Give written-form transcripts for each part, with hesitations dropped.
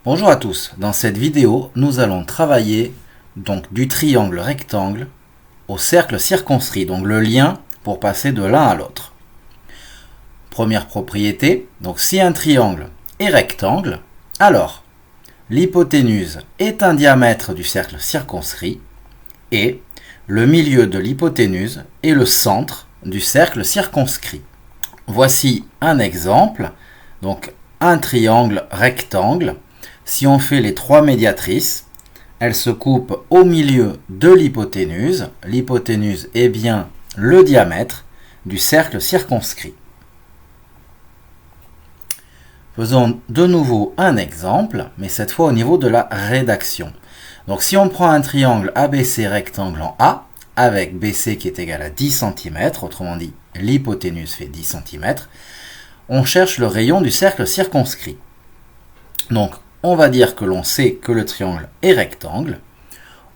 Bonjour à tous, dans cette vidéo, nous allons travailler donc du triangle rectangle au cercle circonscrit, donc le lien pour passer de l'un à l'autre. Première propriété, donc si un triangle est rectangle, alors l'hypoténuse est un diamètre du cercle circonscrit et le milieu de l'hypoténuse est le centre du cercle circonscrit. Voici un exemple, donc un triangle rectangle. Si on fait les trois médiatrices, elles se coupent au milieu de l'hypoténuse. L'hypoténuse est bien le diamètre du cercle circonscrit. Faisons de nouveau un exemple, mais cette fois au niveau de la rédaction. Donc si on prend un triangle ABC rectangle en A, avec BC qui est égal à 10 cm, autrement dit l'hypoténuse fait 10 cm, on cherche le rayon du cercle circonscrit. Donc on va dire que l'on sait que le triangle est rectangle.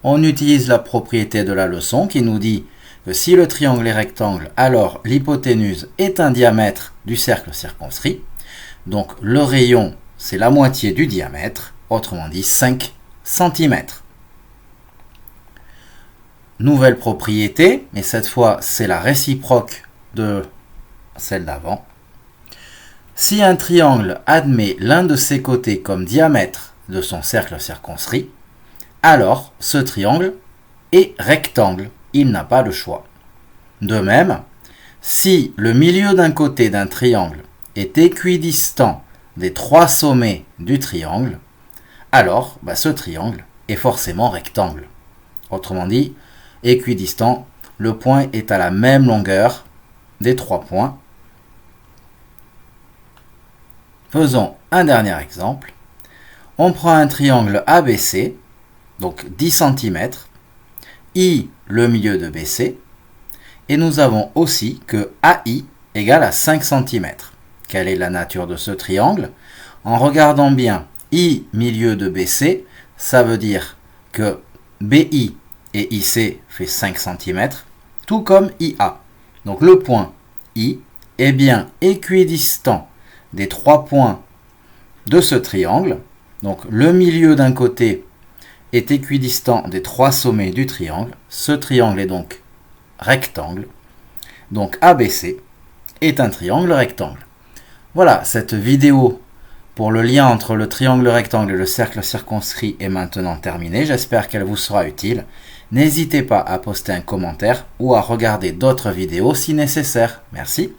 On utilise la propriété de la leçon qui nous dit que si le triangle est rectangle, alors l'hypoténuse est un diamètre du cercle circonscrit. Donc le rayon, c'est la moitié du diamètre, autrement dit 5 cm. Nouvelle propriété, mais cette fois c'est la réciproque de celle d'avant. Si un triangle admet l'un de ses côtés comme diamètre de son cercle circonscrit, alors ce triangle est rectangle, il n'a pas le choix. De même, si le milieu d'un côté d'un triangle est équidistant des trois sommets du triangle, alors ce triangle est forcément rectangle. Autrement dit, équidistant, le point est à la même longueur des trois points. Faisons un dernier exemple. On prend un triangle ABC, donc 10 cm, I le milieu de BC, et nous avons aussi que AI égale à 5 cm. Quelle est la nature de ce triangle? En regardant bien I milieu de BC, ça veut dire que BI et IC fait 5 cm, tout comme IA. Donc le point I est bien équidistant des trois points de ce triangle. Donc le milieu d'un côté est équidistant des trois sommets du triangle. Ce triangle est donc rectangle. Donc ABC est un triangle rectangle. Voilà, cette vidéo pour le lien entre le triangle rectangle et le cercle circonscrit est maintenant terminée. J'espère qu'elle vous sera utile. N'hésitez pas à poster un commentaire ou à regarder d'autres vidéos si nécessaire. Merci.